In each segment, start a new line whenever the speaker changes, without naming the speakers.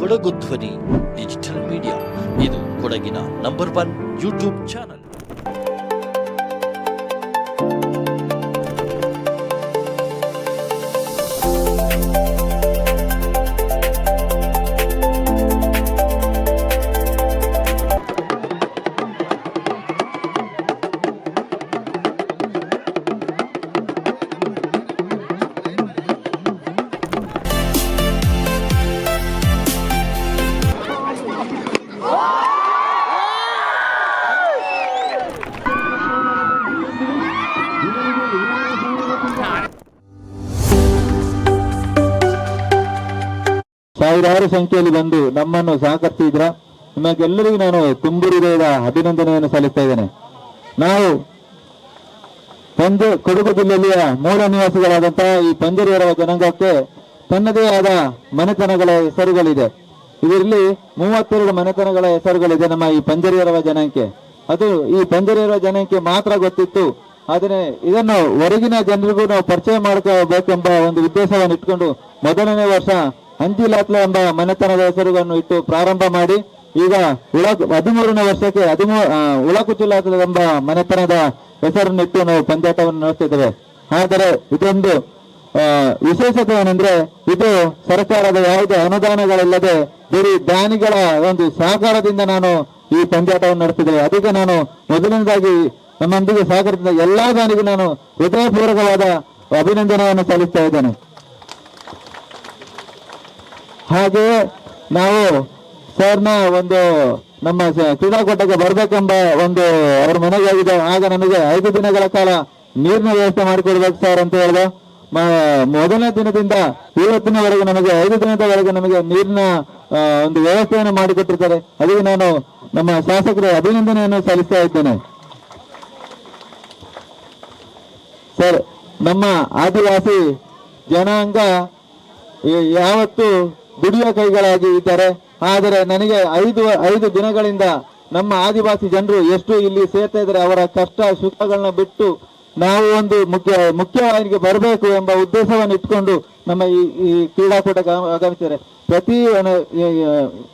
ಕೊಡಗು ಧ್ವನಿ digital media, ಇದು ಕೊಡಗಿನ ನಂಬರ್ 1 ಯೂಟ್ಯೂಬ್ ಚಾನಲ್.
ಸಾವಿರಾರು ಸಂಖ್ಯೆಯಲ್ಲಿ ಬಂದು ನಮ್ಮನ್ನು ಸಹಕರಿಸಿದ್ರ ನಿಮಗೆಲ್ಲರಿಗೂ ನಾನು ತುಂಬು ಹೃದಯದ ಅಭಿನಂದನೆಯನ್ನು ಸಲ್ಲಿಸ್ತಾ ಇದ್ದೇನೆ. ನಾವು ಕೊಡಗು ಜಿಲ್ಲೆಯ ಮೂಲ ನಿವಾಸಿಗಳಾದಂತಹ ಈ ಪಂಜರಿಯರ ಜನಾಂಗಕ್ಕೆ ತನ್ನದೇ ಆದ ಮನೆತನಗಳ ಹೆಸರುಗಳಿದೆ. ಇದರಲ್ಲಿ 32 ಮನೆತನಗಳ ಹೆಸರುಗಳಿದೆ ನಮ್ಮ ಈ ಪಂಜರಿಯರ ಜನಾಂಗಕ್ಕೆ. ಅದು ಈ ಪಂಜರಿಯರ ಜನಾಂಗಕ್ಕೆ ಮಾತ್ರ ಗೊತ್ತಿತ್ತು. ಆದರೆ ಇದನ್ನು ಹೊರಗಿನ ಜನರಿಗೂ ನಾವು ಪರಿಚಯ ಮಾಡ್ಕೋಬೇಕೆಂಬ ಒಂದು ಉದ್ದೇಶವನ್ನು ಇಟ್ಕೊಂಡು ಮೊದಲನೇ ವರ್ಷ ಅಂಜಿಲಾತ್ಲ ಎಂಬ ಮನೆತನದ ಹೆಸರುಗಳನ್ನು ಇಟ್ಟು ಪ್ರಾರಂಭ ಮಾಡಿ ಈಗ 13ನೇ ವರ್ಷಕ್ಕೆ ಉಳಕುಚಿಲಾತ್ಲ ಎಂಬ ಮನೆತನದ ಹೆಸರನ್ನು ಇಟ್ಟು ನಾವು ಪಂದ್ಯಾಟವನ್ನು ನಡೆಸ್ತಿದ್ದೇವೆ. ಆದರೆ ಇದೊಂದು ವಿಶೇಷತೆ ಏನಂದ್ರೆ ಇದು ಸರ್ಕಾರದ ಯಾವುದೇ ಅನುದಾನಗಳಿಲ್ಲದೆ ಬರೀ ದಾನಿಗಳ ಒಂದು ಸಹಕಾರದಿಂದ ನಾನು ಈ ಪಂದ್ಯಾಟವನ್ನು ನಡೆಸ್ತಿದ್ದೇವೆ. ಅದಕ್ಕೆ ನಾನು ಮೊದಲನೇದಾಗಿ ನಮ್ಮೊಂದಿಗೆ ಸಹಕರಿಸಿದ ಎಲ್ಲಾ ದಾನಿಗೂ ನಾನು ಹೃದಯಪೂರ್ವಕವಾದ ಅಭಿನಂದನೆಯನ್ನು ಸಲ್ಲಿಸ್ತಾ ಇದ್ದೇನೆ. ಹಾಗೆಯೇ ನಾವು ಸರ್ನ ಒಂದು ನಮ್ಮ ಕ್ರೀಡಾಕೂಟಕ್ಕೆ ಬರ್ಬೇಕೆಂಬ ಒಂದು ಅವ್ರ ಮನೆಗೆ ಆಗಿದೆ. ಆಗ ನಮಗೆ 5 ದಿನಗಳ ಕಾಲ ನೀರಿನ ವ್ಯವಸ್ಥೆ ಮಾಡಿಕೊಡ್ಬೇಕು ಸರ್ ಅಂತ ಹೇಳಿದೆ. ಮೊದಲನೇ ದಿನದಿಂದ ಇವತ್ತಿನವರೆಗೆ ನಮಗೆ 5 ದಿನದವರೆಗೆ ನಮಗೆ ನೀರಿನ ಒಂದು ವ್ಯವಸ್ಥೆಯನ್ನು ಮಾಡಿಕೊಟ್ಟಿರ್ತಾರೆ. ಅದಕ್ಕೆ ನಾನು ನಮ್ಮ ಶಾಸಕರ ಅಭಿನಂದನೆಯನ್ನು ಸಲ್ಲಿಸ್ತಾ ಇದ್ದೇನೆ. ಸರ್, ನಮ್ಮ ಆದಿವಾಸಿ ಜನಾಂಗ ಯಾವತ್ತು ದುಡಿಯೋ ಕೈಗಳಾಗಿ ಇದ್ದಾರೆ. ಆದರೆ ನನಗೆ 5 ದಿನಗಳಿಂದ ನಮ್ಮ ಆದಿವಾಸಿ ಜನರು ಎಷ್ಟು ಇಲ್ಲಿ ಸೇರ್ತಾ ಇದ್ದಾರೆ, ಅವರ ಕಷ್ಟ ಸುಖಗಳನ್ನ ಬಿಟ್ಟು ನಾವು ಒಂದು ಮುಖ್ಯವಾಹಿನಿಗೆ ಬರಬೇಕು ಎಂಬ ಉದ್ದೇಶವನ್ನು ಇಟ್ಕೊಂಡು ನಮ್ಮ ಈ ಕ್ರೀಡಾಕೂಟಕ್ಕೆ ಆಗಮಿಸಿದ್ದಾರೆ.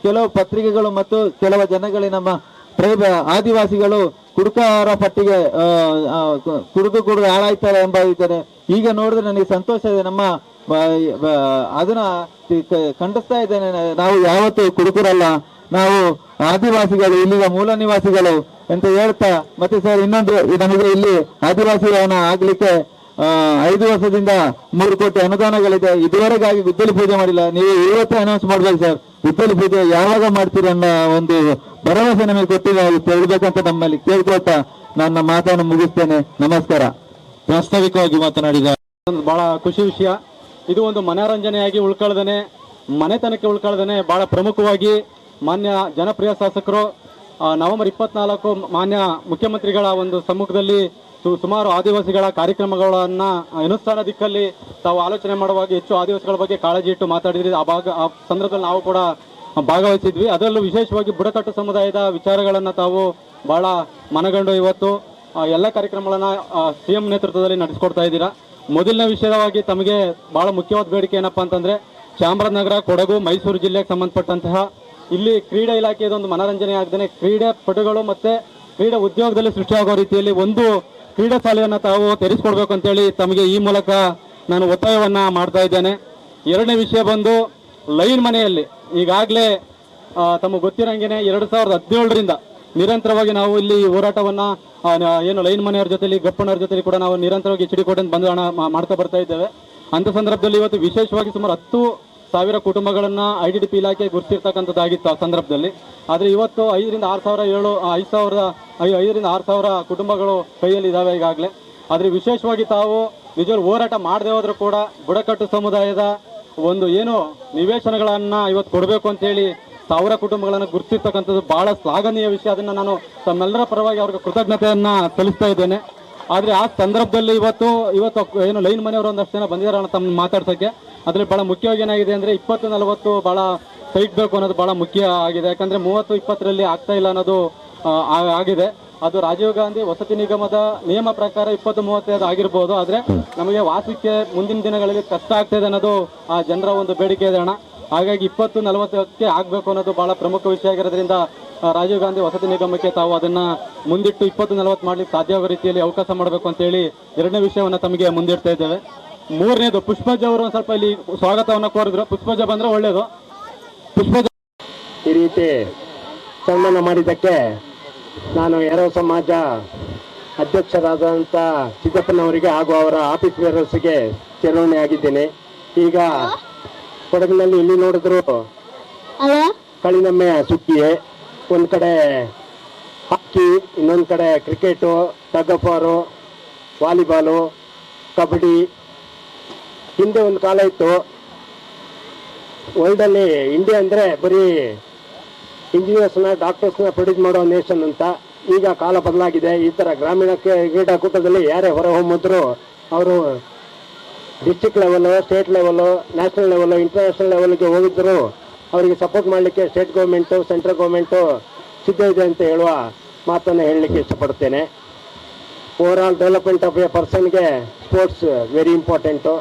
ಕೆಲವು ಪತ್ರಿಕೆಗಳು ಮತ್ತು ಕೆಲವು ಜನಗಳಿಗೆ ನಮ್ಮ ಆದಿವಾಸಿಗಳು ಕುಡುಕರ ಪಟ್ಟಿಗೆ ಕುಡಿದು ಹಾಳಾಯ್ತಾರೆ ಎಂಬ ಇದ್ದಾರೆ. ಈಗ ನೋಡಿದ್ರೆ ನನಗೆ ಸಂತೋಷ ಇದೆ. ನಮ್ಮ ಅದನ್ನ ಖಂಡಿಸ್ತಾ ಇದ್ದೇನೆ. ನಾವು ಯಾವತ್ತೂ ಕುಡುಕರಲ್ಲ, ನಾವು ಆದಿವಾಸಿಗಳು, ಇಲ್ಲಿನ ಮೂಲ ನಿವಾಸಿಗಳು ಅಂತ ಹೇಳ್ತಾ, ಮತ್ತೆ ಸರ್ ಇನ್ನೊಂದು ನಮಗೆ ಇಲ್ಲಿ ಆದಿವಾಸಿಯವನ್ನ ಆಗ್ಲಿಕ್ಕೆ 5 ವರ್ಷದಿಂದ 3 ಕೋಟಿ ಅನುದಾನಗಳಿದೆ. ಇದುವರೆಗಾಗಿ ಗುದ್ದಲಿ ಪೂಜೆ ಮಾಡಿಲ್ಲ. ನೀವು ಇವತ್ತೇ ಅನೌನ್ಸ್ ಮಾಡ್ಬೇಕು ಸರ್. ಗುದ್ದಲಿ ಪೂಜೆ ಯಾವಾಗ ಮಾಡ್ತೀರಿ ಅನ್ನೋ ಒಂದು ಭರವಸೆ ನಮಗೆ ಕೊಟ್ಟಿಲ್ಲ, ತಿಳಿಬೇಕಂತ ನಮ್ಮಲ್ಲಿ ಕೇಳ್ಕೊಳ್ತಾ ನನ್ನ ಮಾತನ್ನು ಮುಗಿಸ್ತೇನೆ. ನಮಸ್ಕಾರ.
ವಾಸ್ತವಿಕವಾಗಿ ಮಾತನಾಡಿದ ಬಹಳ ಖುಷಿ ವಿಷಯ. ಇದು ಒಂದು ಮನೋರಂಜನೆಯಾಗಿ ಉಳ್ಕೊಳ್ದೇನೆ, ಮನೆತನಕ್ಕೆ ಉಳ್ಕೊಳ್ದೇನೆ ಬಹಳ ಪ್ರಮುಖವಾಗಿ ಮಾನ್ಯ ಜನಪ್ರಿಯ ಶಾಸಕರು ನವೆಂಬರ್ 24 ಮಾನ್ಯ ಮುಖ್ಯಮಂತ್ರಿಗಳ ಒಂದು ಸಮ್ಮುಖದಲ್ಲಿ ಸುಮಾರು ಆದಿವಾಸಿಗಳ ಕಾರ್ಯಕ್ರಮಗಳನ್ನ ಅನುಷ್ಠಾನ ದಿಕ್ಕಲ್ಲಿ ತಾವು ಆಲೋಚನೆ ಮಾಡುವಾಗ ಹೆಚ್ಚು ಆದಿವಾಸಿಗಳ ಬಗ್ಗೆ ಕಾಳಜಿ ಇಟ್ಟು ಮಾತಾಡಿದ್ರಿ. ಆ ಸಂದರ್ಭದಲ್ಲಿ ನಾವು ಕೂಡ ಭಾಗವಹಿಸಿದ್ವಿ. ಅದರಲ್ಲೂ ವಿಶೇಷವಾಗಿ ಬುಡಕಟ್ಟು ಸಮುದಾಯದ ವಿಚಾರಗಳನ್ನು ತಾವು ಬಹಳ ಮನಗಂಡು ಇವತ್ತು ಎಲ್ಲ ಕಾರ್ಯಕ್ರಮಗಳನ್ನ CM ನೇತೃತ್ವದಲ್ಲಿ ನಡೆಸ್ಕೊಡ್ತಾ ಇದ್ದೀರಾ. ಮೊದಲನೇ ವಿಷಯವಾಗಿ ತಮಗೆ ಬಹಳ ಮುಖ್ಯವಾದ ಬೇಡಿಕೆ ಏನಪ್ಪಾ ಅಂತಂದ್ರೆ, ಚಾಮರಾಜನಗರ, ಕೊಡಗು, ಮೈಸೂರು ಜಿಲ್ಲೆಗೆ ಸಂಬಂಧಪಟ್ಟಂತಹ ಇಲ್ಲಿ ಕ್ರೀಡಾ ಇಲಾಖೆಯದೊಂದು ಮನರಂಜನೆ ಆಗದೇನೆ ಕ್ರೀಡೆ ಪಟುಗಳು ಮತ್ತೆ ಕ್ರೀಡಾ ಉದ್ಯೋಗದಲ್ಲಿ ಸೃಷ್ಟಿಯಾಗುವ ರೀತಿಯಲ್ಲಿ ಒಂದು ಕ್ರೀಡಾ ಶಾಲೆಯನ್ನು ತಾವು ತೆರೆಸಿಕೊಡ್ಬೇಕು ಅಂತೇಳಿ ತಮಗೆ ಈ ಮೂಲಕ ನಾನು ಒತ್ತಾಯವನ್ನ ಮಾಡ್ತಾ ಇದ್ದೇನೆ. ಎರಡನೇ ವಿಷಯ ಬಂದು ಲೈನ್ ಮನೆಯಲ್ಲಿ ಈಗಾಗಲೇ ತಮಗೆ ಗೊತ್ತಿರಂಗೆನೆ 2017ರಿಂದ ನಿರಂತರವಾಗಿ ನಾವು ಇಲ್ಲಿ ಹೋರಾಟವನ್ನ ಏನು ಲೈನ್ ಮನೆಯವರ ಜೊತೆಲಿ ಗಪ್ಪಣ್ಣವ್ರ ಜೊತೆಲಿ ಕೂಡ ನಾವು ನಿರಂತರವಾಗಿ HD ಕೋಟೆ ಬಂದು ಹಣ ಮಾಡ್ತಾ ಬರ್ತಾ ಇದ್ದೇವೆ. ಅಂತ ಸಂದರ್ಭದಲ್ಲಿ ಇವತ್ತು ವಿಶೇಷವಾಗಿ ಸುಮಾರು 10,000 ಕುಟುಂಬಗಳನ್ನ IDDP ಇಲಾಖೆ ಗುರುತಿರ್ತಕ್ಕಂಥದ್ದಾಗಿತ್ತು ಆ ಸಂದರ್ಭದಲ್ಲಿ. ಆದರೆ ಇವತ್ತು 5,000 ರಿಂದ 6,000 ಕುಟುಂಬಗಳು ಕೈಯಲ್ಲಿ ಇದಾವೆ ಈಗಾಗಲೇ. ಆದರೆ ವಿಶೇಷವಾಗಿ ತಾವು ನಿಜವಾಗ್ಲೂ ಹೋರಾಟ ಮಾಡದೆ ಹೋದ್ರೂ ಕೂಡ ಬುಡಕಟ್ಟು ಸಮುದಾಯದ ಒಂದು ಏನು ನಿವೇಶನಗಳನ್ನ ಇವತ್ತು ಕೊಡಬೇಕು ಅಂತೇಳಿ 1000 ಕುಟುಂಬಗಳನ್ನು ಗುರುತಿರ್ತಕ್ಕಂಥದ್ದು ಬಹಳ ಶ್ಲಾಘನೀಯ ವಿಷಯ. ಅದನ್ನ ನಾನು ತಮ್ಮೆಲ್ಲರ ಪರವಾಗಿ ಅವ್ರಿಗೆ ಕೃತಜ್ಞತೆಯನ್ನ ಸಲ್ಲಿಸ್ತಾ ಇದ್ದೇನೆ. ಆದರೆ ಆ ಸಂದರ್ಭದಲ್ಲಿ ಇವತ್ತು ಏನು ಲೈನ್ ಮನೆಯವರು ಒಂದಷ್ಟು ಜನ ಬಂದಿದ್ದಾರೆ ತಮ್ಮ ಮಾತಾಡ್ಸೋಕ್ಕೆ. ಅದ್ರಲ್ಲಿ ಬಹಳ ಮುಖ್ಯವಾಗಿ ಏನಾಗಿದೆ ಅಂದ್ರೆ 20-40 ಬಹಳ ಸೈಟ್ ಬೇಕು ಅನ್ನೋದು ಬಹಳ ಮುಖ್ಯ ಆಗಿದೆ. ಯಾಕಂದ್ರೆ 30-20ರಲ್ಲಿ ಆಗ್ತಾ ಇಲ್ಲ ಅನ್ನೋದು ಆಗಿದೆ. ಅದು ರಾಜೀವ್ ಗಾಂಧಿ ವಸತಿ ನಿಗಮದ ನಿಯಮ ಪ್ರಕಾರ 20-35 ಆಗಿರ್ಬೋದು. ಆದ್ರೆ ನಮಗೆ ವಾಸಕ್ಕೆ ಮುಂದಿನ ದಿನಗಳಲ್ಲಿ ಕಷ್ಟ ಆಗ್ತಾ ಇದೆ ಅನ್ನೋದು ಆ ಜನರ ಒಂದು ಬೇಡಿಕೆ ಇದೆ ಅಣ್ಣ. ಹಾಗಾಗಿ 2040ಕ್ಕೆ ಆಗಬೇಕು ಅನ್ನೋದು ಬಹಳ ಪ್ರಮುಖ ವಿಷಯ ಆಗಿರೋದ್ರಿಂದ ರಾಜೀವ್ ಗಾಂಧಿ ವಸತಿ ನಿಗಮಕ್ಕೆ ತಾವು ಅದನ್ನ ಮುಂದಿಟ್ಟು 2040 ಮಾಡ್ಲಿಕ್ಕೆ ಸಾಧ್ಯವಾಗೋ ರೀತಿಯಲ್ಲಿ ಅವಕಾಶ ಮಾಡಬೇಕು ಅಂತೇಳಿ ಎರಡನೇ ವಿಷಯವನ್ನ ತಮಗೆ ಮುಂದಿಡ್ತಾ ಇದ್ದೇವೆ. ಮೂರನೇದು ಪುಷ್ಪಜ ಅವರು ಒಂದು ಸ್ವಲ್ಪ ಇಲ್ಲಿ ಸ್ವಾಗತವನ್ನ ಕೋರಿದ್ರು. ಪುಷ್ಪಜ ಬಂದ್ರೆ ಒಳ್ಳೇದು. ಪುಷ್ಪಜ
ಈ ರೀತಿ ಸನ್ಮಾನ ಮಾಡಿದ್ದಕ್ಕೆ ನಾನು ಎರವ ಸಮಾಜ ಅಧ್ಯಕ್ಷರಾದಂಥ ಸಿದ್ದಪ್ಪನವರಿಗೆ ಹಾಗೂ ಅವರ ಆಫೀಸ್ ಬೇರರ್ಸ್ಗೆ ಚಲಾವಣೆ ಆಗಿದ್ದೇನೆ. ಈಗ ಕೊಡಗಿನಲ್ಲಿ ಇಲ್ಲಿ ನೋಡಿದ್ರು ಕಳಿನಮ್ಮೆ ಸುಗ್ಗಿಯೇ, ಒಂದು ಕಡೆ ಹಾಕಿ, ಇನ್ನೊಂದು ಕಡೆ cricket, tug of war, volleyball, kabaddi. ಹಿಂದೆ ಒಂದು ಕಾಲ ಇತ್ತು ವರ್ಲ್ಡಲ್ಲಿ ಇಂಡಿಯಾ ಅಂದರೆ ಬರೀ ಇಂಜಿನಿಯರ್ಸ್ನ ಡಾಕ್ಟರ್ಸ್ನ ಪ್ರೊಡ್ಯೂಸ್ ಮಾಡೋ ನೇಷನ್ ಅಂತ. ಈಗ ಕಾಲ ಬದಲಾಗಿದೆ. ಈ ಥರ ಗ್ರಾಮೀಣ ಕ್ರೀಡಾಕೂಟದಲ್ಲಿ ಯಾರೇ ಹೊರ ಹೊಮ್ಮಿದ್ರು ಅವರು district level, state level, national level, international ಲೆವೆಲ್ಗೆ ಹೋಗಿದ್ದರು ಅವರಿಗೆ ಸಪೋರ್ಟ್ ಮಾಡಲಿಕ್ಕೆ ಸ್ಟೇಟ್ ಗೌರ್ಮೆಂಟು, ಸೆಂಟ್ರಲ್ ಗೌರ್ಮೆಂಟು ಸಿದ್ಧ ಇದೆ ಅಂತ ಹೇಳುವ ಮಾತನ್ನು ಹೇಳಲಿಕ್ಕೆ ಇಷ್ಟಪಡ್ತೇನೆ. ಓವರಾಲ್ ಡೆವಲಪ್ಮೆಂಟ್ ಆಫ್ ಎ ಪರ್ಸನ್ಗೆ ಸ್ಪೋರ್ಟ್ಸ್ ವೆರಿ ಇಂಪಾರ್ಟೆಂಟು.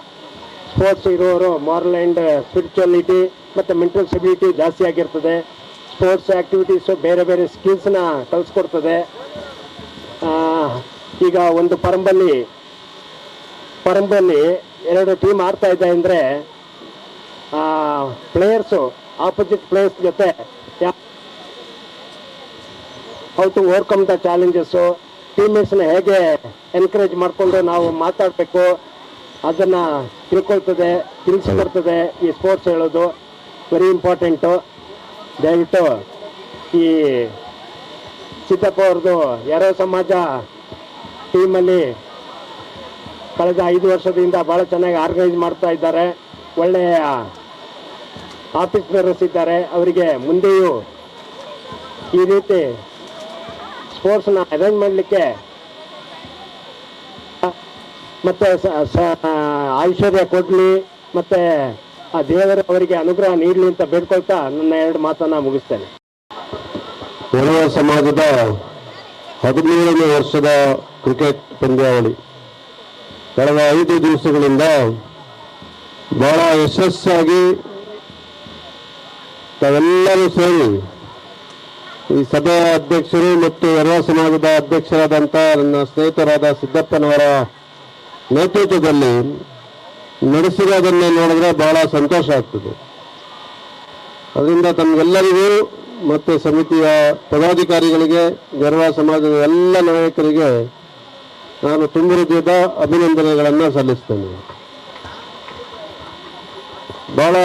ಸ್ಪೋರ್ಟ್ಸ್ ಇರೋರು ಮಾರಲ್ ಆ್ಯಂಡ್ ಸ್ಪಿರಿಚುವಲಿಟಿ ಮತ್ತು ಮೆಂಟಲ್ ಸ್ಟೆಬಿಲಿಟಿ ಜಾಸ್ತಿ ಆಗಿರ್ತದೆ. ಸ್ಪೋರ್ಟ್ಸ್ ಆ್ಯಕ್ಟಿವಿಟೀಸು ಬೇರೆ ಬೇರೆ ಸ್ಕಿಲ್ಸ್ನ ಕಲಿಸ್ಕೊಡ್ತದೆ. ಈಗ ಒಂದು ಪರಂಬಲ್ಲಿ 2 ಟೀಮ್ ಆಡ್ತಾ ಇದೆ ಅಂದರೆ ಪ್ಲೇಯರ್ಸು ಆಪೋಸಿಟ್ ಪ್ಲೇಯರ್ಸ್ ಜೊತೆ how to overcome the challenges, ಟೀಮ್ಮೇಟ್ಸ್ನ ಹೇಗೆ ಎನ್ಕರೇಜ್ ಮಾಡಿಕೊಂಡು ನಾವು ಮಾತಾಡಬೇಕು ಅದನ್ನು ತಿಳಿಸಿಕೊಡ್ತದೆ ಈ ಸ್ಪೋರ್ಟ್ಸ್ ಹೇಳೋದು. Very important. ದಯವಿಟ್ಟು ಈ ಸಿದ್ದಪ್ಪ ಅವ್ರದ್ದು ಎರವ ಸಮಾಜ ಟೀಮಲ್ಲಿ ಕಳೆದ 5 ವರ್ಷದಿಂದ ಭಾಳ ಚೆನ್ನಾಗಿ ಆರ್ಗನೈಸ್ ಮಾಡ್ತಾ ಇದ್ದಾರೆ. ಒಳ್ಳೆಯ ಆಫೀಸ್ ಬೇರರ್ಸ್ ಇದ್ದಾರೆ. ಅವರಿಗೆ ಮುಂದೆಯೂ ಈ ರೀತಿ ಸ್ಪೋರ್ಟ್ಸ್ನ ಅರೇಂಜ್ ಮಾಡಲಿಕ್ಕೆ ಮತ್ತು ಐಶ್ವರ್ಯ ಕೊಡಲಿ ಮತ್ತು ಆ ದೇವರು ಅವರಿಗೆ ಅನುಗ್ರಹ ನೀಡಲಿ ಅಂತ ಬೇಡ್ಕೊಳ್ತಾ ನನ್ನ 2 ಮಾತನ್ನು ಮುಗಿಸ್ತೇನೆ.
ಎರವ ಸಮಾಜದ 13ನೇ ವರ್ಷದ ಕ್ರಿಕೆಟ್ ಪಂದ್ಯಾವಳಿ ಕಳೆದ 5 ದಿವಸಗಳಿಂದ ಬಹಳ ಯಶಸ್ಸಾಗಿ ತಾವೆಲ್ಲರೂ ಸೇರಿ ಈ ಸಭೆಯ ಅಧ್ಯಕ್ಷರು ಮತ್ತು ಎರವ ಸಮಾಜದ ಅಧ್ಯಕ್ಷರಾದಂಥ ನನ್ನ ಸ್ನೇಹಿತರಾದ ಸಿದ್ದಪ್ಪನವರ ನೇತೃತ್ವದಲ್ಲಿ ನಡೆಸಿರೋದನ್ನು ನೋಡಿದ್ರೆ ಬಹಳ ಸಂತೋಷ ಆಗ್ತದೆ. ಅದರಿಂದ ತಮಗೆಲ್ಲರಿಗೂ ಮತ್ತು ಸಮಿತಿಯ ಪದಾಧಿಕಾರಿಗಳಿಗೆ, ಎರವ ಸಮಾಜದ ಎಲ್ಲ ನಾಯಕರಿಗೆ ನಾನು ತುಂಬ ಹೃದಯದ ಅಭಿನಂದನೆಗಳನ್ನು ಸಲ್ಲಿಸ್ತೇನೆ. ಬಹಳ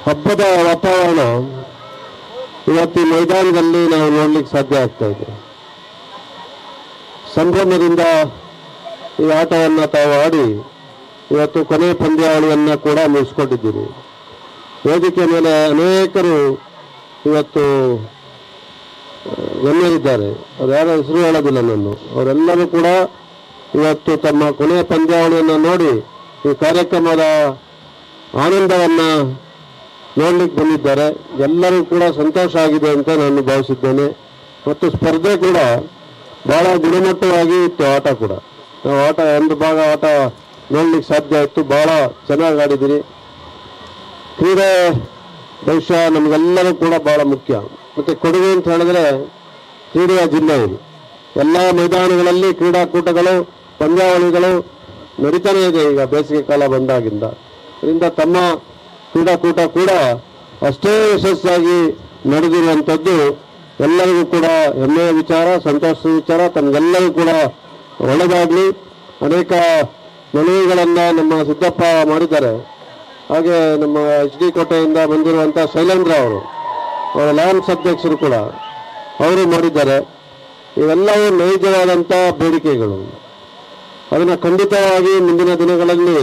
ಹಬ್ಬದ ವಾತಾವರಣ ಇವತ್ತು ಮೈದಾನದಲ್ಲಿ ನಾವು ನೋಡ್ಲಿಕ್ಕೆ ಸಾಧ್ಯ ಆಗ್ತಾ ಇದೆ. ಸಂಭ್ರಮದಿಂದ ಈ ಆಟವನ್ನು ತಾವು ಆಡಿ ಇವತ್ತು ಕೊನೆ ಪಂದ್ಯಾವಳಿಯನ್ನು ಕೂಡ ಮುಗಿಸ್ಕೊಂಡಿದ್ದೀರಿ. ವೇದಿಕೆ ಮೇಲೆ ಅನೇಕರು ಇವತ್ತು ಗಣ್ಯರಿದ್ದಾರೆ. ಅವ್ರು ಯಾರ ಹೆಸರು ಹೇಳೋದಿಲ್ಲ ನಾನು. ಅವರೆಲ್ಲರೂ ಕೂಡ ಇವತ್ತು ತಮ್ಮ ಕೊನೆಯ ಪಂದ್ಯಾವಳಿಯನ್ನು ನೋಡಿ ಈ ಕಾರ್ಯಕ್ರಮದ ಆನಂದವನ್ನು ನೋಡ್ಲಿಕ್ಕೆ ಬಂದಿದ್ದಾರೆ. ಎಲ್ಲರೂ ಕೂಡ ಸಂತೋಷ ಆಗಿದೆ ಅಂತ ನಾನು ಭಾವಿಸಿದ್ದೇನೆ. ಮತ್ತು ಸ್ಪರ್ಧೆ ಕೂಡ ಬಹಳ ಗುಣಮಟ್ಟವಾಗಿ ಇತ್ತು. ಆಟ ಕೂಡ ನಾವು ಒಂದು ಭಾಗ ಆಟ ನೋಡ್ಲಿಕ್ಕೆ ಸಾಧ್ಯ ಇತ್ತು. ಬಹಳ ಚೆನ್ನಾಗಿ ಆಡಿದಿರಿ. ಕ್ರೀಡೆ ಬಹುಶಃ ನಮಗೆಲ್ಲರೂ ಕೂಡ ಬಹಳ ಮುಖ್ಯ. ಮತ್ತು ಕೊಡಗು ಅಂತ ಹೇಳಿದ್ರೆ ಕ್ರೀಡೆಯ ಜಿಲ್ಲೆ ಇದು. ಎಲ್ಲ ಮೈದಾನಗಳಲ್ಲಿ ಕ್ರೀಡಾಕೂಟಗಳು, ಪಂದ್ಯಾವಳಿಗಳು ನಡೀತಾನೇ ಇದೆ ಈಗ ಬೇಸಿಗೆ ಕಾಲ ಬಂದಾಗಿಂದ. ಅದರಿಂದ ತಮ್ಮ ಕ್ರೀಡಾಕೂಟ ಕೂಡ ಅಷ್ಟೇ ಯಶಸ್ಸಾಗಿ ನಡೆದಿರುವಂಥದ್ದು ಎಲ್ಲರಿಗೂ ಕೂಡ ಹೆಮ್ಮೆಯ ವಿಚಾರ, ಸಂತೋಷದ ವಿಚಾರ. ತಮಗೆಲ್ಲರಿಗೂ ಕೂಡ ಒಳ್ಳೆಯದಾಗಲಿ. ಅನೇಕ ಮನವಿಗಳನ್ನು ನಮ್ಮ ಸಿದ್ದಪ್ಪ ಮಾಡಿದ್ದಾರೆ. ಹಾಗೆ ನಮ್ಮ HD ಕೋಟೆಯಿಂದ ಬಂದಿರುವಂಥ ಶೈಲೇಂದ್ರ ಅವರ ಲಯನ್ಸ್ ಅಧ್ಯಕ್ಷರು ಕೂಡ ಅವರು ಮಾಡಿದ್ದಾರೆ. ಇವೆಲ್ಲವೂ ನೈಜವಾದಂಥ ಬೇಡಿಕೆಗಳು. ಅದನ್ನು ಖಂಡಿತವಾಗಿ ಮುಂದಿನ ದಿನಗಳಲ್ಲಿ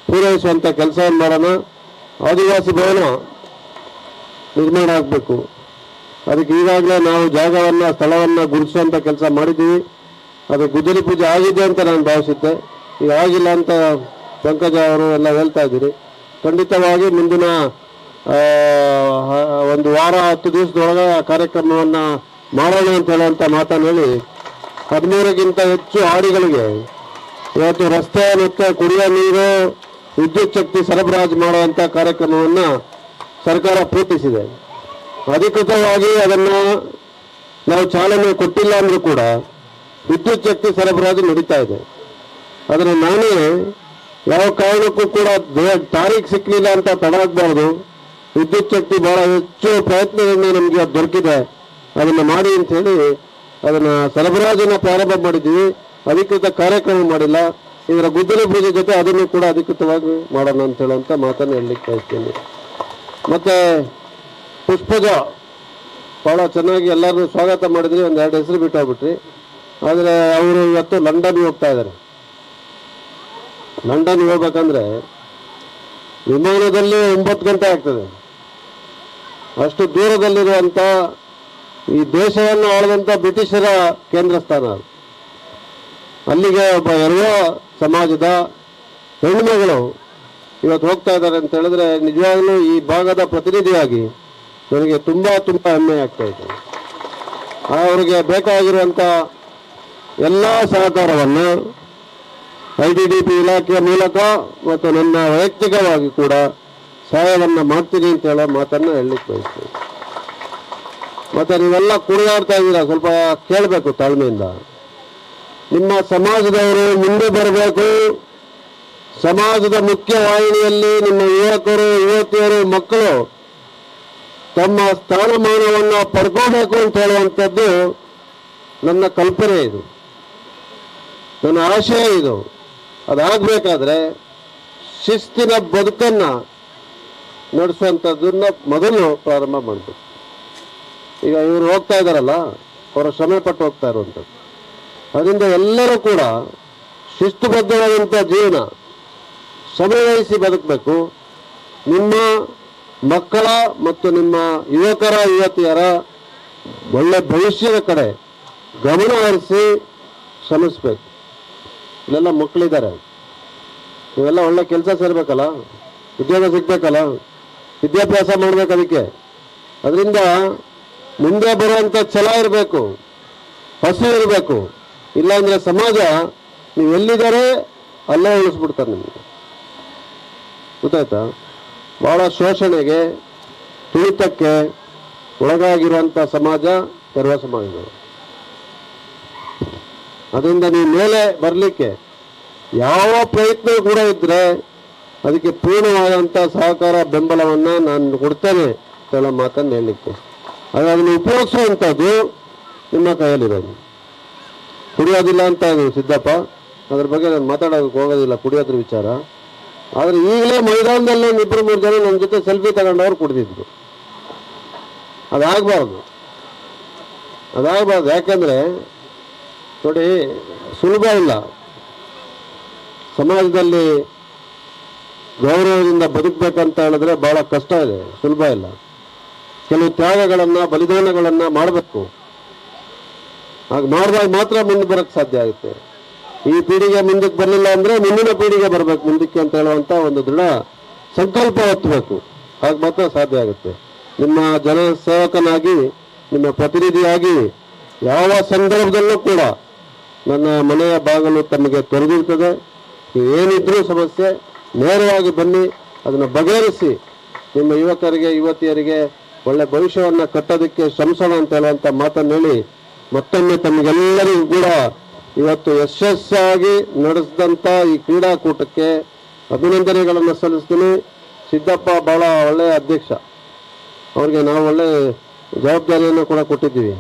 ಪೂರೈಸುವಂಥ ಕೆಲಸವನ್ನು ಮಾಡೋಣ. ಆದಿವಾಸಿ ಭವನ ನಿರ್ಮಾಣ ಆಗಬೇಕು. ಅದಕ್ಕೆ ಈಗಾಗಲೇ ನಾವು ಜಾಗವನ್ನು, ಸ್ಥಳವನ್ನು ಗುರುತಿಸುವಂಥ ಕೆಲಸ ಮಾಡಿದ್ದೀವಿ. ಅದು ಗುದ್ದಲಿ ಪೂಜೆ ಆಗಿದೆ ಅಂತ ನಾನು ಭಾವಿಸಿದ್ದೆ. ಈಗ ಆಗಿಲ್ಲ ಅಂತ ಪಂಕಜ ಅವರು ಎಲ್ಲ ಹೇಳ್ತಾ ಇದ್ದೀರಿ. ಖಂಡಿತವಾಗಿ ಮುಂದಿನ 1 ವಾರ 10 ದಿವಸದೊಳಗೆ ಆ ಕಾರ್ಯಕ್ರಮವನ್ನು ಮಾಡೋಣ ಅಂತ ಹೇಳುವಂಥ ಮಾತನ್ನು ಹೇಳಿ 13ಕ್ಕಿಂತ ಹೆಚ್ಚು ಹಾಡಿಗಳಿಗೆ ಇವತ್ತು ರಸ್ತೆ ಮತ್ತು ಕುಡಿಯುವ ನೀರು ವಿದ್ಯುತ್ ಶಕ್ತಿ ಸರಬರಾಜು ಮಾಡುವಂಥ ಕಾರ್ಯಕ್ರಮವನ್ನು ಸರ್ಕಾರ ಪೂರ್ತಿಸಿದೆ. ಅಧಿಕೃತವಾಗಿ ಅದನ್ನು ನಾವು ಚಾಲನೆ ಕೊಟ್ಟಿಲ್ಲ ಅಂದರೂ ಕೂಡ ವಿದ್ಯುತ್ ಶಕ್ತಿ ಸರಬರಾಜು ನಡೀತಾ ಇದೆ. ಆದರೆ ನಾನೇ ಯಾವ ಕಾರಣಕ್ಕೂ ಕೂಡ ತಾರೀಖು ಸಿಕ್ಕಲಿಲ್ಲ ಅಂತ ತಡ ಆಗಬಾರ್ದು. ವಿದ್ಯುತ್ ಶಕ್ತಿ ಬಹಳ ಹೆಚ್ಚು ಪ್ರಯತ್ನದಿಂದ ನಮಗೆ ಅದು ದೊರಕಿದೆ, ಅದನ್ನು ಮಾಡಿ ಅಂತ ಹೇಳಿ ಅದನ್ನು ಸರಬರಾಜನ್ನು ಪ್ರಾರಂಭ ಮಾಡಿದ್ದೀವಿ. ಅಧಿಕೃತ ಕಾರ್ಯಕ್ರಮ ಮಾಡಿಲ್ಲ. ಇದರ ಗುದ್ದಲಿ ಪೂಜೆ ಜೊತೆ ಅದನ್ನು ಕೂಡ ಅಧಿಕೃತವಾಗಿ ಮಾಡೋಣ ಅಂತ ಹೇಳುವಂಥ ಮಾತನ್ನು ಹೇಳಲಿಕ್ಕೆ ಬಯಸ್ತೀನಿ. ಮತ್ತು ಪುಷ್ಪಜ ಭಾಳ ಚೆನ್ನಾಗಿ ಎಲ್ಲರನ್ನೂ ಸ್ವಾಗತ ಮಾಡಿದ್ರಿ. ಒಂದು 2 ಹೆಸರು ಬಿಟ್ಟು ಹೋಗ್ಬಿಟ್ರಿ. ಆದರೆ ಅವರು ಇವತ್ತು ಲಂಡನ್ಗೆ ಹೋಗ್ತಾ ಇದ್ದಾರೆ. ಲಂಡನ್ಗೆ ಹೋಗ್ಬೇಕಂದ್ರೆ ವಿಮಾನದಲ್ಲಿ 9 ಗಂಟೆ ಆಗ್ತದೆ. ಅಷ್ಟು ದೂರದಲ್ಲಿರುವಂಥ ಈ ದೇಶವನ್ನು ಆಳಿದಂಥ ಬ್ರಿಟಿಷರ ಕೇಂದ್ರ ಸ್ಥಾನ. ಅಲ್ಲಿಗೆ ಒಬ್ಬ ಎರವ ಸಮಾಜದ ಹೆಣ್ಣುಮಗಳು ಇವತ್ತು ಹೋಗ್ತಾ ಇದ್ದಾರೆ ಅಂತ ಹೇಳಿದ್ರೆ ನಿಜವಾಗ್ಲೂ ಈ ಭಾಗದ ಪ್ರತಿನಿಧಿಯಾಗಿ ನನಗೆ ತುಂಬ ಹೆಮ್ಮೆ ಆಗ್ತಾ ಇದೆ. ಅವರಿಗೆ ಬೇಕಾಗಿರುವಂಥ ಎಲ್ಲ ಸಹಕಾರವನ್ನು ITDP ಇಲಾಖೆಯ ಮೂಲಕ ಮತ್ತು ನನ್ನ ವೈಯಕ್ತಿಕವಾಗಿ ಕೂಡ ಸಹಾಯವನ್ನು ಮಾಡ್ತೀನಿ ಅಂತ ಹೇಳೋ ಮಾತನ್ನು ಹೇಳಲಿಕ್ಕೆ ಬಯಸ್ತೀನಿ. ಮತ್ತು ನೀವೆಲ್ಲ ಕುಣಿದಾಡ್ತಾ ಇದ್ದೀರಾ, ಸ್ವಲ್ಪ ಕೇಳಬೇಕು ತಾಳ್ಮೆಯಿಂದ. ನಿಮ್ಮ ಸಮಾಜದವರು ಮುಂದೆ ಬರಬೇಕು. ಸಮಾಜದ ಮುಖ್ಯ ವಾಹಿನಿಯಲ್ಲಿ ನಿಮ್ಮ ಯುವಕರು, ಯುವತಿಯರು, ಮಕ್ಕಳು ತಮ್ಮ ಸ್ಥಾನಮಾನವನ್ನು ಪಡ್ಕೋಬೇಕು ಅಂತ ಹೇಳುವಂಥದ್ದು ನನ್ನ ಕಲ್ಪನೆ, ಇದು ನನ್ನ ಆಶಯ. ಇದು ಅದಾಗಬೇಕಾದ್ರೆ ಶಿಸ್ತಿನ ಬದುಕನ್ನು ನಡೆಸುವಂಥದ್ದನ್ನ ಮೊದಲು ಪ್ರಾರಂಭ ಮಾಡಬೇಕು. ಈಗ ಇವರು ಹೋಗ್ತಾ ಇದ್ದಾರಲ್ಲ, ಅವರ ಶ್ರಮೆ ಪಟ್ಟು ಹೋಗ್ತಾ ಇರುವಂಥದ್ದು. ಅದರಿಂದ ಎಲ್ಲರೂ ಕೂಡ ಶಿಸ್ತುಬದ್ಧವಾದಂಥ ಜೀವನ ಶ್ರಮವಹಿಸಿ ಬದುಕಬೇಕು. ನಿಮ್ಮ ಮಕ್ಕಳ ಮತ್ತು ನಿಮ್ಮ ಯುವಕರ, ಯುವತಿಯರ ಒಳ್ಳೆ ಭವಿಷ್ಯದ ಕಡೆ ಗಮನ ಹರಿಸಿ ಶ್ರಮಿಸ್ಬೇಕು. ಇಲ್ಲೆಲ್ಲ ಮಕ್ಕಳಿದ್ದಾರೆ, ಇವೆಲ್ಲ ಒಳ್ಳೆ ಕೆಲಸ ಸೇರ್ಬೇಕಲ್ಲ, ಉದ್ಯೋಗ ಸಿಗ್ಬೇಕಲ್ಲ, ವಿದ್ಯಾಭ್ಯಾಸ ಮಾಡ್ಬೇಕು. ಅದರಿಂದ ಮುಂದೆ ಬರುವಂಥ ಛಲ ಇರಬೇಕು, ಹಸು ಇರಬೇಕು. ಇಲ್ಲಾಂದರೆ ಸಮಾಜ ನೀವು ಎಲ್ಲಿದ್ದಾರೆ ಅಲ್ಲೇ ಉಳಿಸ್ಬಿಡ್ತಾರೆ ನಿಮಗೆ. ಗೊತ್ತಾಯ್ತಾ? ಭಾಳ ಶೋಷಣೆಗೆ, ತುಳಿತಕ್ಕೆ ಒಳಗಾಗಿರುವಂಥ ಸಮಾಜ ಎರವ ಸಮಾಜಗಳು. ಅದರಿಂದ ನೀವು ಮೇಲೆ ಬರಲಿಕ್ಕೆ ಯಾವ ಪ್ರಯತ್ನ ಕೂಡ ಇದ್ದರೆ ಅದಕ್ಕೆ ಪೂರ್ಣವಾದಂಥ ಸಹಕಾರ, ಬೆಂಬಲವನ್ನು ನಾನು ಕೊಡ್ತೇನೆ ಹೇಳೋ ಮಾತನ್ನು ಹೇಳಲಿಕ್ಕೆ. ಅದನ್ನು ಉಪಯೋಗಿಸುವಂಥದ್ದು ನಿಮ್ಮ ಕೈಯಲ್ಲಿರೋದು. ಕುಡಿಯೋದಿಲ್ಲ ಅಂತ ಇದು ಸಿದ್ದಪ್ಪ, ಅದ್ರ ಬಗ್ಗೆ ನಾನು ಮಾತಾಡೋದಕ್ಕೆ ಹೋಗೋದಿಲ್ಲ, ಕುಡಿಯೋದ್ರ ವಿಚಾರ. ಆದರೆ ಈಗಲೇ ಮೈದಾನದಲ್ಲಿ 2-3 ಜನ ನನ್ನ ಜೊತೆ ಸೆಲ್ಫಿ ತಗೊಂಡವ್ರು ಕುಡಿದಿದ್ರು. ಅದಾಗಬಾರ್ದು. ಯಾಕಂದರೆ ನೋಡಿ, ಸುಲಭ ಇಲ್ಲ. ಸಮಾಜದಲ್ಲಿ ಗೌರವದಿಂದ ಬದುಕಬೇಕಂತ ಹೇಳಿದ್ರೆ ಭಾಳ ಕಷ್ಟ ಇದೆ, ಸುಲಭ ಇಲ್ಲ. ಕೆಲವು ತ್ಯಾಗಗಳನ್ನು, ಬಲಿದಾನಗಳನ್ನು ಮಾಡಬೇಕು. ಹಾಗೆ ಮಾಡಿದಾಗ ಮಾತ್ರ ಮುಂದೆ ಬರೋಕ್ಕೆ ಸಾಧ್ಯ ಆಗುತ್ತೆ. ಈ ಪೀಳಿಗೆ ಮುಂದಕ್ಕೆ ಬರಲಿಲ್ಲ ಅಂದರೆ ಮುಂದಿನ ಪೀಳಿಗೆ ಬರಬೇಕು ಮುಂದಕ್ಕೆ ಅಂತ ಹೇಳುವಂಥ ಒಂದು ದೃಢ ಸಂಕಲ್ಪ ಹೊತ್ತಬೇಕು. ಆಗ ಮಾತ್ರ ಸಾಧ್ಯ ಆಗುತ್ತೆ. ನಿಮ್ಮ ಜನ ಸೇವಕನಾಗಿ, ನಿಮ್ಮ ಪ್ರತಿನಿಧಿಯಾಗಿ ಯಾವ ಸಂದರ್ಭದಲ್ಲೂ ಕೂಡ ನನ್ನ ಮನೆಯ ಬಾಗಿಲು ತಮಗೆ ತೆರೆದಿರ್ತದೆ. ಏನಿದ್ರೂ ಸಮಸ್ಯೆ ನೇರವಾಗಿ ಬನ್ನಿ, ಅದನ್ನು ಬಗೆಹರಿಸಿ ನಿಮ್ಮ ಯುವಕರಿಗೆ, ಯುವತಿಯರಿಗೆ ಒಳ್ಳೆ ಭವಿಷ್ಯವನ್ನು ಕಟ್ಟೋದಕ್ಕೆ ಶ್ರಮಿಸೋಣ ಅಂತ ಹೇಳುವಂಥ ಮಾತನ್ನು ಹೇಳಿ ಮತ್ತೊಮ್ಮೆ ತಮಗೆಲ್ಲರಿಗೂ ಕೂಡ ಇವತ್ತು ಯಶಸ್ಸಾಗಿ ನಡೆಸಿದಂಥ ಈ ಕ್ರೀಡಾಕೂಟಕ್ಕೆ ಅಭಿನಂದನೆಗಳನ್ನು ಸಲ್ಲಿಸ್ತೀನಿ. ಸಿದ್ದಪ್ಪ ಭಾಳ ಒಳ್ಳೆಯ ಅಧ್ಯಕ್ಷ, ಅವ್ರಿಗೆ ನಾವು ಒಳ್ಳೆ ಜವಾಬ್ದಾರಿಯನ್ನು ಕೂಡ ಕೊಟ್ಟಿದ್ದೀವಿ.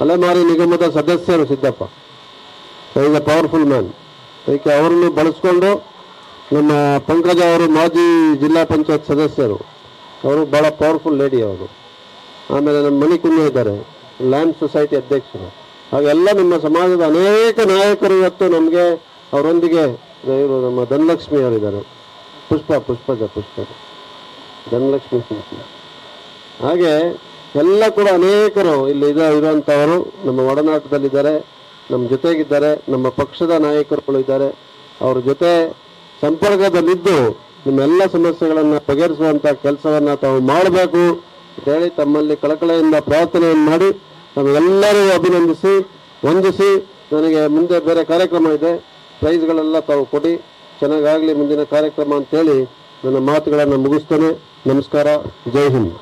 ಅಲೆಮಾರಿ ನಿಗಮದ ಸದಸ್ಯರು Siddappa is A powerful man. ಅದಕ್ಕೆ ಅವರನ್ನು ಬಳಸ್ಕೊಂಡು ನಮ್ಮ ಪಂಕಜ ಅವರು ಮಾಜಿ ಜಿಲ್ಲಾ ಪಂಚಾಯತ್ ಸದಸ್ಯರು, ಅವರು ಭಾಳ ಪವರ್ಫುಲ್ ಲೇಡಿ ಅವರು. ಆಮೇಲೆ ನಮ್ಮ ಮಣಿಕುಂಜ ಇದ್ದಾರೆ, ಲ್ಯಾಂಡ್ ಸೊಸೈಟಿ ಅಧ್ಯಕ್ಷರು. ಹಾಗೆಲ್ಲ ನಿಮ್ಮ ಸಮಾಜದ ಅನೇಕ ನಾಯಕರು ಇವತ್ತು ನಮಗೆ ಅವರೊಂದಿಗೆ ಇವರು ನಮ್ಮ ಧನಲಕ್ಷ್ಮಿ ಅವರಿದ್ದಾರೆ, ಪುಷ್ಪಜ ಧನಲಕ್ಷ್ಮಿ. ಹಾಗೆ ಎಲ್ಲ ಕೂಡ ಅನೇಕರು ಇಲ್ಲಿ ಇರುವಂಥವರು ನಮ್ಮ ಒಡನಾಟದಲ್ಲಿದ್ದಾರೆ, ನಮ್ಮ ಜೊತೆಗಿದ್ದಾರೆ. ನಮ್ಮ ಪಕ್ಷದ ನಾಯಕರುಗಳು ಇದ್ದಾರೆ, ಅವ್ರ ಜೊತೆ ಸಂಪರ್ಕದಲ್ಲಿದ್ದು ನಿಮ್ಮೆಲ್ಲ ಸಮಸ್ಯೆಗಳನ್ನು ಬಗೆಹರಿಸುವಂಥ ಕೆಲಸವನ್ನು ತಾವು ಮಾಡಬೇಕು ಅಂತ ಹೇಳಿ ತಮ್ಮಲ್ಲಿ ಕಳಕಳೆಯಿಂದ ಪ್ರಾರ್ಥನೆಯನ್ನು ಮಾಡಿ ನಮಗೆಲ್ಲರೂ ಅಭಿನಂದಿಸಿ ವಂದಿಸಿ, ನನಗೆ ಮುಂದೆ ಬೇರೆ ಕಾರ್ಯಕ್ರಮ ಇದೆ, ಪ್ರೈಸ್ಗಳೆಲ್ಲ ತಾವು ಕೊಡಿ, ಚೆನ್ನಾಗಾಗಲಿ ಮುಂದಿನ ಕಾರ್ಯಕ್ರಮ ಅಂತೇಳಿ ನನ್ನ ಮಾತುಗಳನ್ನು ಮುಗಿಸ್ತೇನೆ. ನಮಸ್ಕಾರ, ಜೈ ಹಿಂದ್.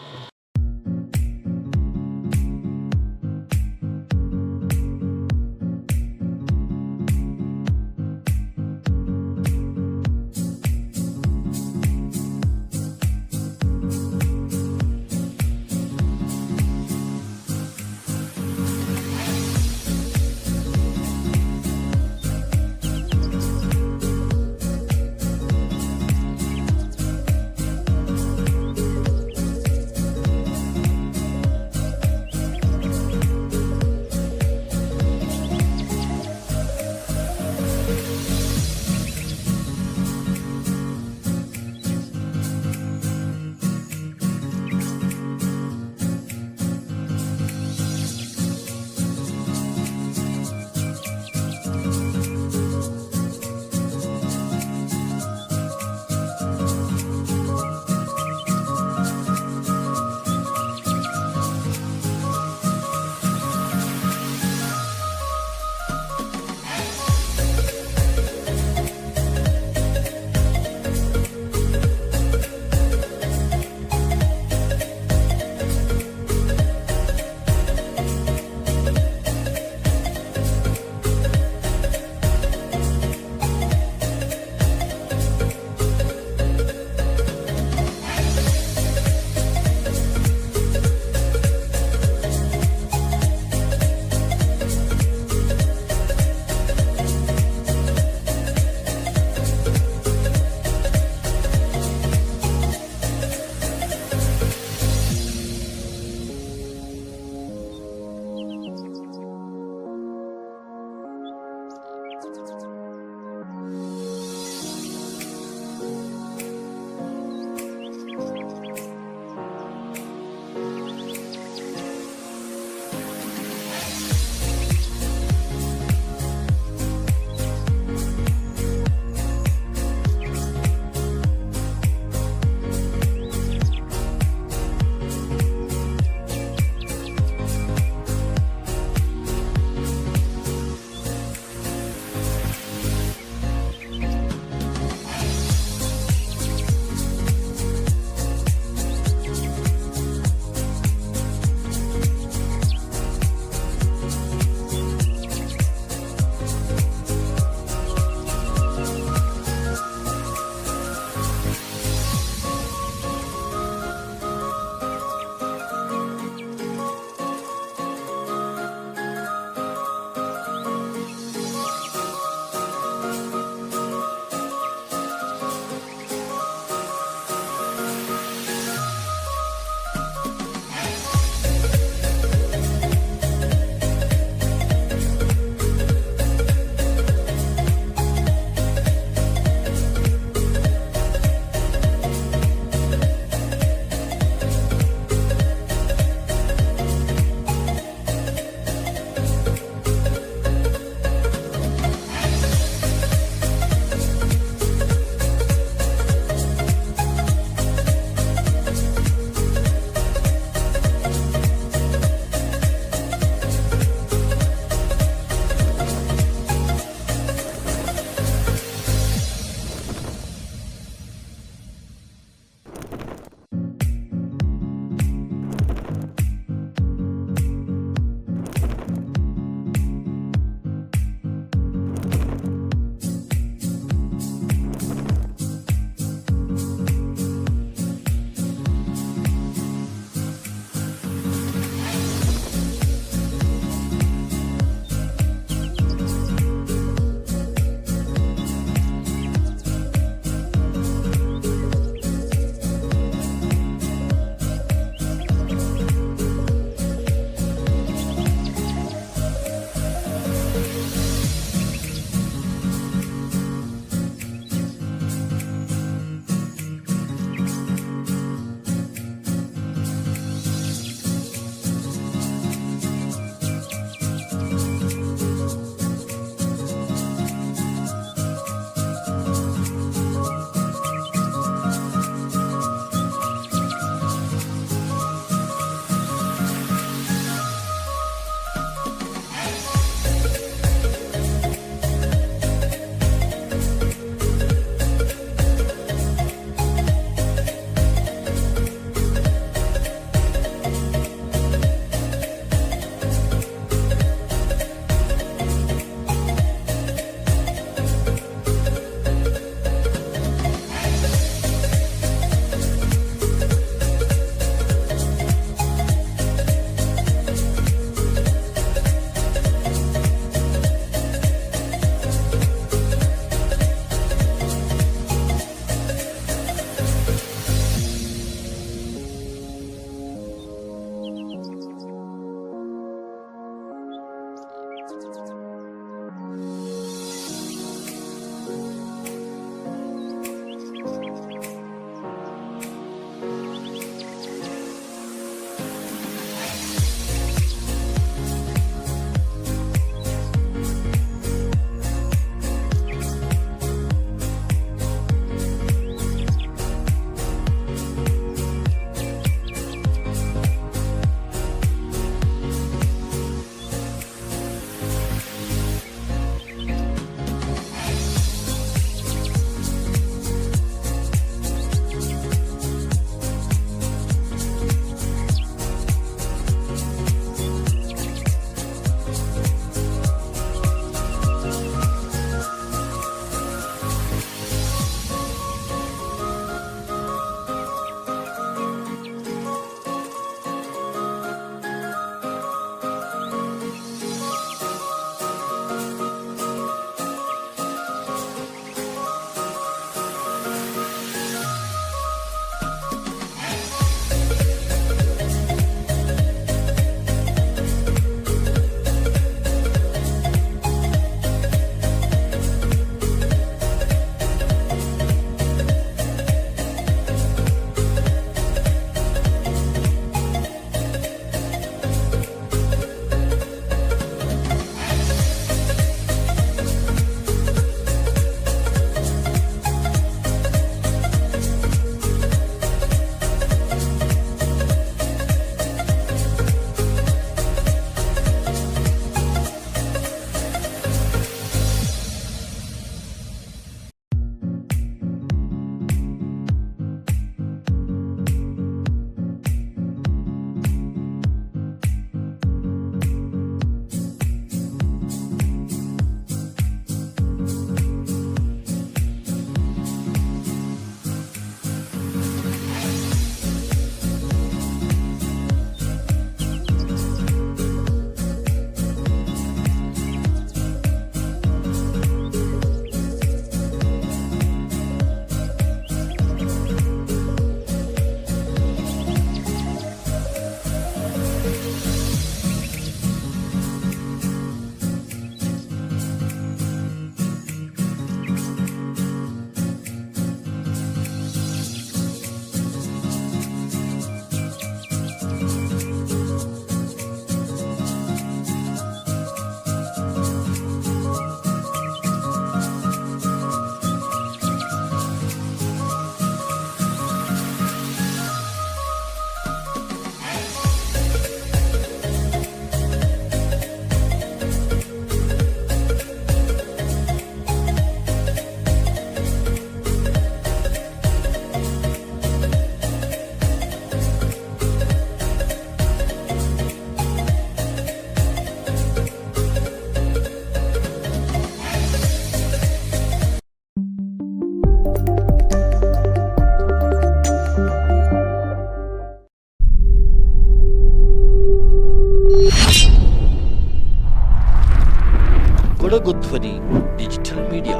ಕೊಡಗು ಧ್ವನಿ ಡಿಜಿಟಲ್ ಮೀಡಿಯಾ.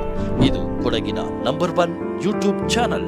ಇದು ಕೊಡಗಿನ ನಂಬರ್ 1 ಯೂಟ್ಯೂಬ್ ಚಾನಲ್.